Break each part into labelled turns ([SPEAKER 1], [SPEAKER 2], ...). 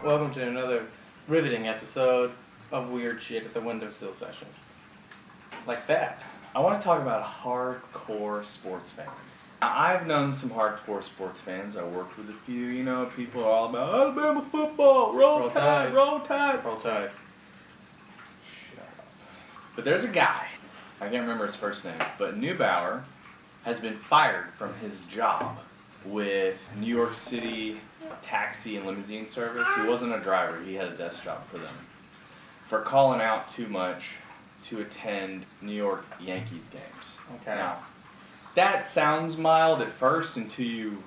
[SPEAKER 1] Welcome to another riveting episode of Weird Shit at the Windowsill session. Like that.
[SPEAKER 2] I want to talk about hardcore sports fans. Now, I've known some hardcore sports fans. I worked with a few, people are all about Alabama football, roll tide, roll tide.
[SPEAKER 1] Roll Tide.
[SPEAKER 2] Shut up. But there's a guy, I can't remember his first name, but Neubauer has been fired from his job with New York City taxi and limousine service. He wasn't a driver, he had a desk job for them, for calling out too much to attend New York Yankees games.
[SPEAKER 1] Okay.
[SPEAKER 2] Now, that sounds mild at first until you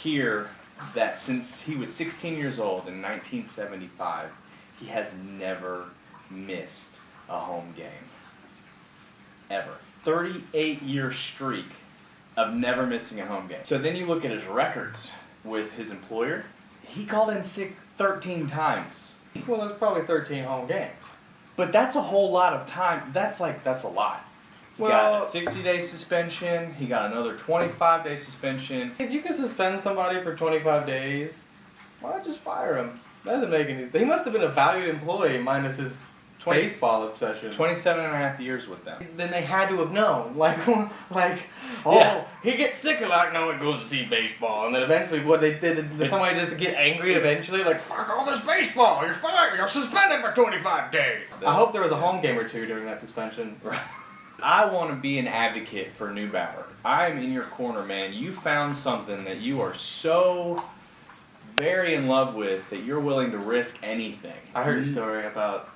[SPEAKER 2] hear that since he was 16 years old in 1975, he has never missed a home game. Ever. 38-year streak of never missing a home game. So then you look at his records with his employer. He called in sick 13 times.
[SPEAKER 1] Well, there's probably 13 home games.
[SPEAKER 2] But that's a whole lot of time. That's a lot. He got a 60-day suspension. He got another 25-day suspension.
[SPEAKER 1] If you can suspend somebody for 25 days, why not just fire him? That doesn't make any sense. He must have been a valued employee minus his baseball obsession.
[SPEAKER 2] 27 and a half years with them.
[SPEAKER 1] Then they had to have known. He gets sick of no one goes to see baseball. And then eventually what they did somebody just get angry eventually, like, fuck all this baseball, you're fired, you're suspended for 25 days. I hope there was a home game or two during that suspension.
[SPEAKER 2] Right. I want to be an advocate for Neubauer. I'm in your corner, man. You found something that you are so very in love with that you're willing to risk anything.
[SPEAKER 1] I heard a story about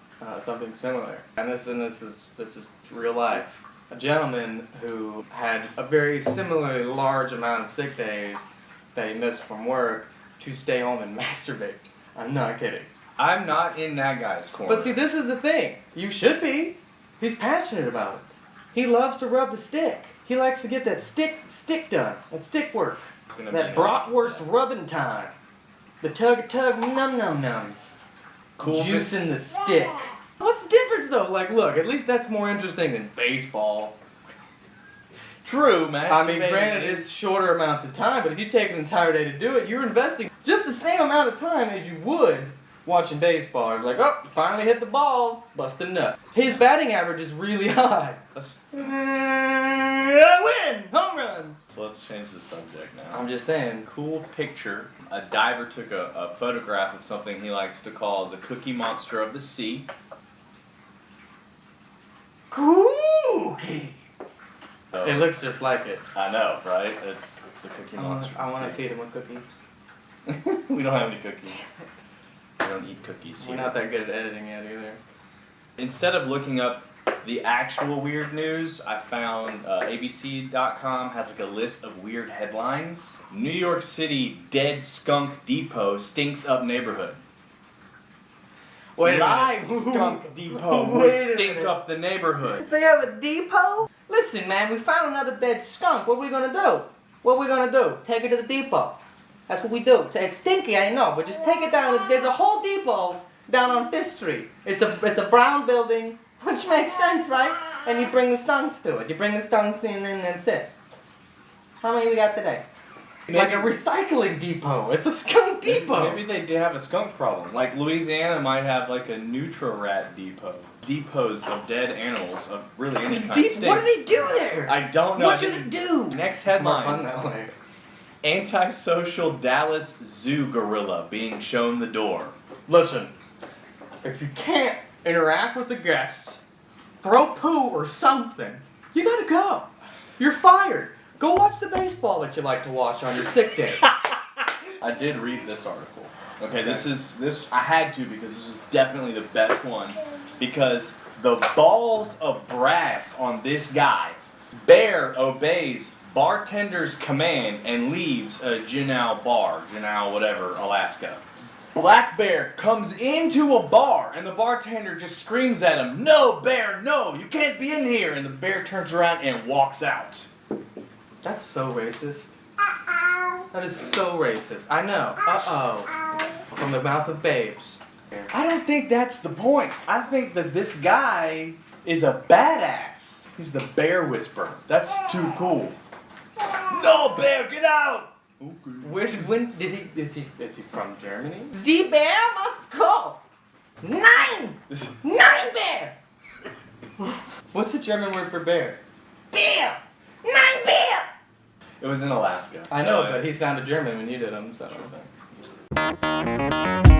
[SPEAKER 1] something similar, and this is real life. A gentleman who had a very similarly large amount of sick days that he missed from work to stay home and masturbate. I'm not kidding.
[SPEAKER 2] I'm not in that guy's corner.
[SPEAKER 1] But see, this is the thing. You should be. He's passionate about it. He loves to rub the stick. He likes to get that stick done. That stick work. That bratwurst rubbing time. The tug num-num-nums.
[SPEAKER 2] Cool.
[SPEAKER 1] Juice in the stick. What's the difference though? Like, look, at least that's more interesting than baseball.
[SPEAKER 2] True, man.
[SPEAKER 1] I mean, granted, it's shorter amounts of time, but if you take an entire day to do it, you're investing just the same amount of time as you would watching baseball. You're like, oh, you finally hit the ball, bust a nut. His batting average is really high. Win! Home run!
[SPEAKER 2] So let's change the subject now.
[SPEAKER 1] I'm just saying.
[SPEAKER 2] Cool picture. A diver took a photograph of something he likes to call the Cookie Monster of the Sea.
[SPEAKER 1] Cookie!
[SPEAKER 2] So,
[SPEAKER 1] It looks just like it.
[SPEAKER 2] I know, right? It's the Cookie Monster.
[SPEAKER 1] I want to feed him a cookie.
[SPEAKER 2] We don't have any cookies. We don't eat cookies here.
[SPEAKER 1] We're not that good at editing it either.
[SPEAKER 2] Instead of looking up the actual weird news, I found ABC.com has a list of weird headlines. New York City dead skunk depot stinks up neighborhood.
[SPEAKER 1] Wait
[SPEAKER 2] Live skunk depot would stink up the neighborhood.
[SPEAKER 1] They have a depot? Listen, man, we found another dead skunk. What are we gonna do? What are we gonna do? Take it to the depot. That's what we do. It's stinky, I know, but just take it down. There's a whole depot down on 5th Street. It's a brown building, which makes sense, right? And you bring the skunks to it. You bring the skunks in and that's it. How many we got today? Like a recycling depot. It's a skunk depot.
[SPEAKER 2] Maybe they do have a skunk problem. Like Louisiana might have like a Nutri-Rat depot. Depots of dead animals of really any kind.
[SPEAKER 1] What do they do there?
[SPEAKER 2] I don't know.
[SPEAKER 1] What do they do?
[SPEAKER 2] Next headline.
[SPEAKER 1] More fun that way.
[SPEAKER 2] Antisocial Dallas zoo gorilla being shown the door.
[SPEAKER 1] Listen, if you can't interact with the guests, throw poo or something, you gotta go. You're fired. Go watch the baseball that you like to watch on your sick day.
[SPEAKER 2] I did read this article. Okay, this I had to because this is definitely the best one because the balls of brass on this guy. Bear obeys bartender's command and leaves a Juneau bar, Juneau whatever, Alaska. Black bear comes into a bar and the bartender just screams at him, "No, bear, no, you can't be in here." And the bear turns around and walks out.
[SPEAKER 1] That's so racist. That is so racist. I know. Uh-oh. From the mouth of babes.
[SPEAKER 2] I don't think that's the point. I think that this guy is a badass. He's the bear whisperer. That's too cool. "No, bear, get out!" Okay.
[SPEAKER 1] Is he from Germany? The bear must go. 9! 9 bear! What's the German word for bear? Bear! 9 bear!
[SPEAKER 2] It was in Alaska.
[SPEAKER 1] I know,
[SPEAKER 2] so
[SPEAKER 1] but he sounded German when you did him, so.
[SPEAKER 2] Sure thing.